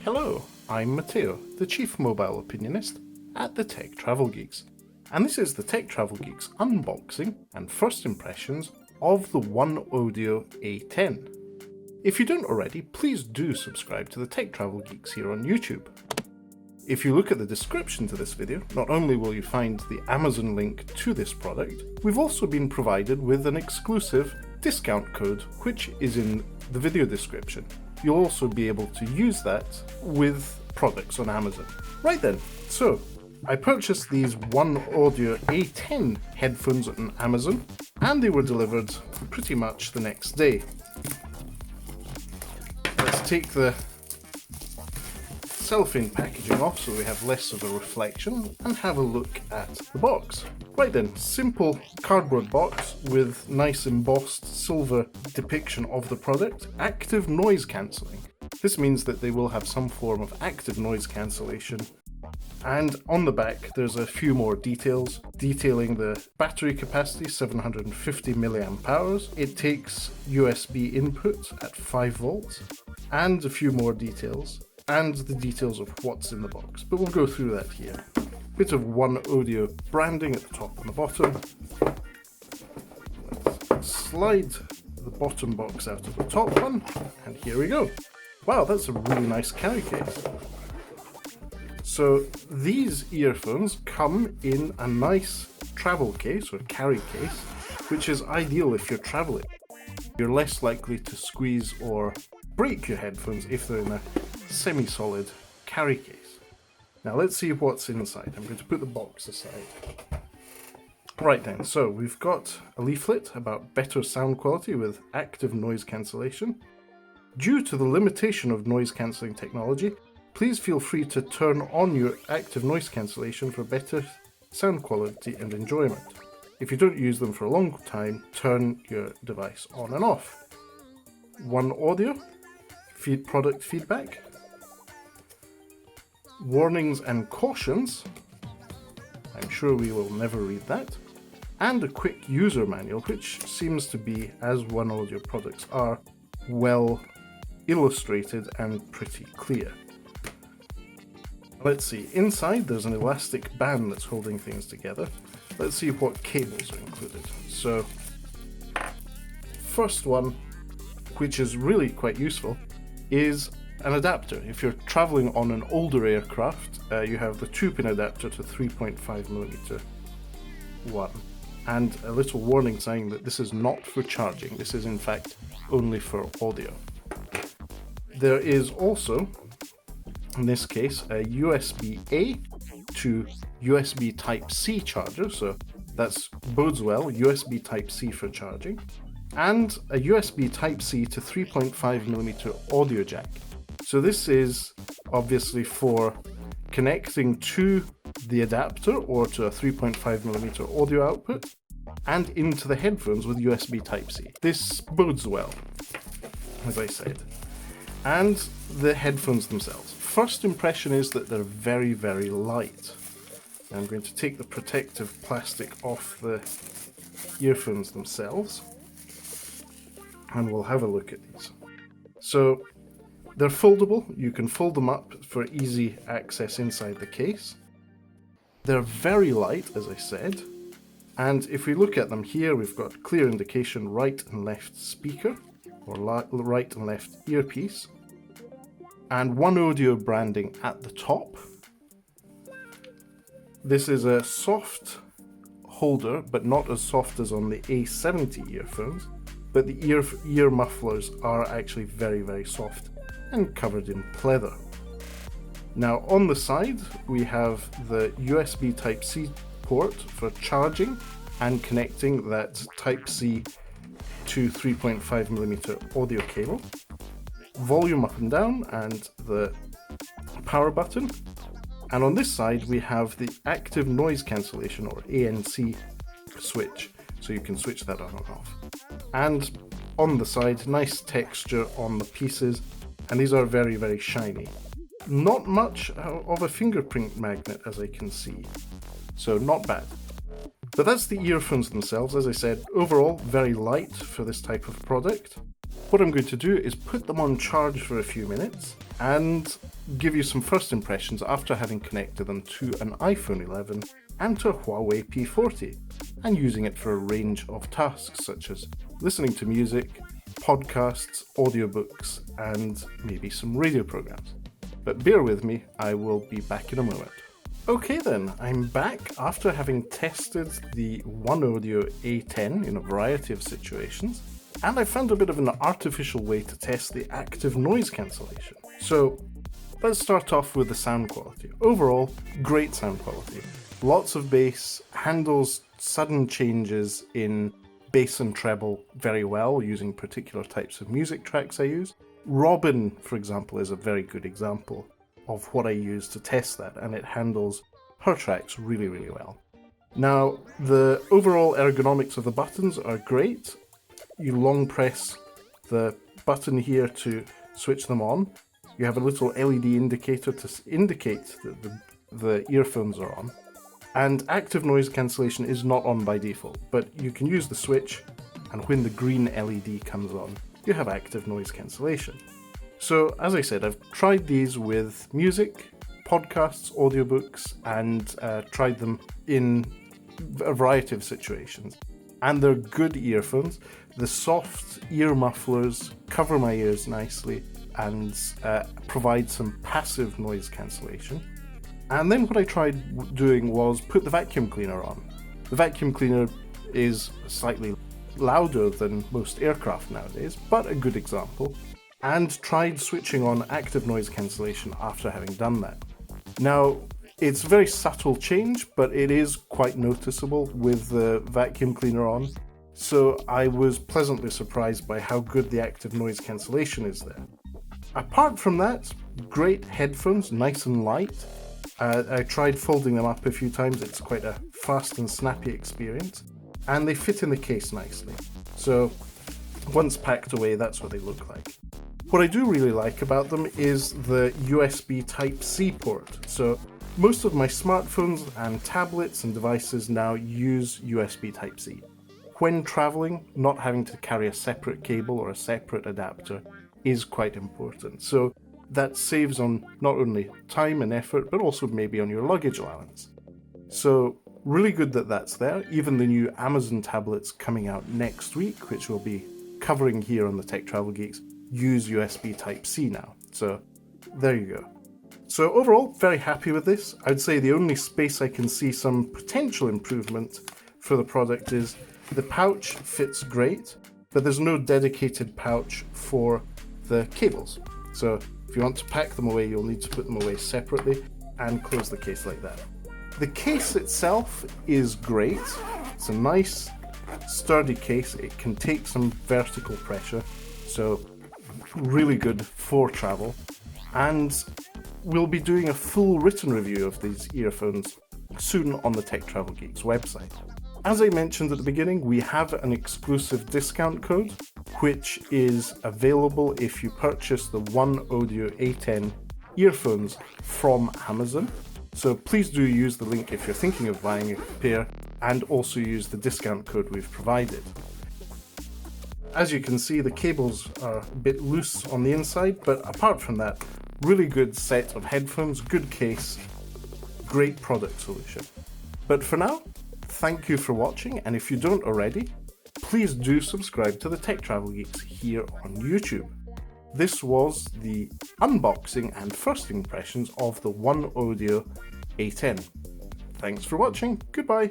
Hello, I'm Matteo, the Chief Mobile Opinionist at the Tech Travel Geeks, and this is the Tech Travel Geeks unboxing and first impressions of the OneOdio A10. If you don't already, please do subscribe to the Tech Travel Geeks here on YouTube. If you look at the description to this video, not only will you find the Amazon link to this product, we've also been provided with an exclusive discount code which is in the video description. You'll also be able to use that with products on Amazon. Right then, so I purchased these OneOdio A10 headphones on Amazon, and they were delivered pretty much the next day. Let's take the cellophane packaging off so we have less of a reflection and have a look at the box. Right then, simple cardboard box with nice embossed silver depiction of the product. Active noise cancelling. This means that they will have some form of active noise cancellation. And on the back there's a few more details detailing the battery capacity, 750 milliamp hours. It takes USB input at 5 volts and a few more details, and the details of what's in the box, but we'll go through that here. Bit of OneOdio branding at the top and the bottom. Let's slide the bottom box out of the top one, and here we go. Wow, that's a really nice carry case. So these earphones come in a nice travel case or carry case, which is ideal if you're traveling. You're less likely to squeeze or break your headphones if they're in a semi-solid carry case. Now let's see what's inside. I'm going to put the box aside. Right then, so we've got a leaflet about better sound quality with active noise cancellation. Due to the limitation of noise cancelling technology, please feel free to turn on your active noise cancellation for better sound quality and enjoyment. If you don't use them for a long time, turn your device on and off. OneOdio product feedback, warnings and cautions, I'm sure we will never read that, and a quick user manual, which seems to be, as OneOdio products are, well illustrated and pretty clear. Let's see, inside there's an elastic band that's holding things together. Let's see what cables are included. So, first one, which is really quite useful, is an adapter. If you're traveling on an older aircraft, you have the 2-pin adapter to 3.5mm one, and a little warning saying that this is not for charging. This is in fact only for audio. There is also, in this case, a USB-A to USB Type-C charger, so that's bodes well, USB Type-C for charging, and a USB Type-C to 3.5mm audio jack. So this is obviously for connecting to the adapter or to a 3.5mm audio output and into the headphones with USB Type-C. This bodes well, as I said. And the headphones themselves. First impression is that they're very, very light. I'm going to take the protective plastic off the earphones themselves, and we'll have a look at these. So they're foldable. You can fold them up for easy access inside the case. They're very light, as I said, and if we look at them here, we've got clear indication right and left speaker, or right and left earpiece, and OneOdio branding at the top. This is a soft holder, but not as soft as on the A70 earphones, but the ear mufflers are actually very, very soft and covered in pleather. Now on the side we have the USB Type-C port for charging and connecting that Type-C to 3.5mm audio cable, volume up and down, and the power button. And on this side we have the active noise cancellation, or ANC switch, so you can switch that on and off. And on the side, nice texture on the pieces, and these are very, very shiny. Not much of a fingerprint magnet, as I can see, so not bad. But that's the earphones themselves. As I said, overall very light for this type of product. what I'm going to do is put them on charge for a few minutes and give you some first impressions after having connected them to an iPhone 11 and to a Huawei P40 and using it for a range of tasks such as listening to music, podcasts, audiobooks, and maybe some radio programs. But bear with me, I will be back in a moment. Okay then, I'm back after having tested the OneOdio A10 in a variety of situations, and I found a bit of an artificial way to test the active noise cancellation. So let's start off with the sound quality. Overall, great sound quality. Lots of bass, handles sudden changes in bass and treble very well using particular types of music tracks I use. Robin, for example, is a very good example of what I use to test that, and it handles her tracks really, really well. Now, the overall ergonomics of the buttons are great. You long press the button here to switch them on. You have a little LED indicator to indicate that the earphones are on. And active noise cancellation is not on by default, but you can use the switch, and when the green LED comes on, you have active noise cancellation. So, as I said, I've tried these with music, podcasts, audiobooks, and tried them in a variety of situations. And they're good earphones. The soft ear mufflers cover my ears nicely and provide some passive noise cancellation. And then what I tried doing was put the vacuum cleaner on. The vacuum cleaner is slightly louder than most aircraft nowadays, but a good example, and tried switching on active noise cancellation after having done that. Now, it's a very subtle change, but it is quite noticeable with the vacuum cleaner on, so I was pleasantly surprised by how good the active noise cancellation is there. Apart from that, great headphones, nice and light. I tried folding them up a few times, it's quite a fast and snappy experience, and they fit in the case nicely. So once packed away, that's what they look like. What I do really like about them is the USB Type-C port. So most of my smartphones and tablets and devices now use USB Type-C. When traveling, not having to carry a separate cable or a separate adapter is quite important. So that saves on not only time and effort, but also maybe on your luggage allowance. So really good that that's there. Even the new Amazon tablets coming out next week, which we'll be covering here on the Tech Travel Geeks, use USB Type-C now. So there you go. So overall, very happy with this. I'd say the only space I can see some potential improvement for the product is the pouch fits great, but there's no dedicated pouch for the cables. So if you want to pack them away, you'll need to put them away separately and close the case like that. The case itself is great. It's a nice, sturdy case. It can take some vertical pressure, so really good for travel. And we'll be doing a full written review of these earphones soon on the Tech Travel Geeks website. As I mentioned at the beginning, we have an exclusive discount code, which is available if you purchase the OneOdio A10 earphones from Amazon. So please do use the link if you're thinking of buying a pair, and also use the discount code we've provided. As you can see, the cables are a bit loose on the inside, but apart from that, really good set of headphones, good case, great product solution. But for now, thank you for watching, and if you don't already, please do subscribe to the Tech Travel Geeks here on YouTube. This was the unboxing and first impressions of the OneOdio A10. Thanks for watching, goodbye!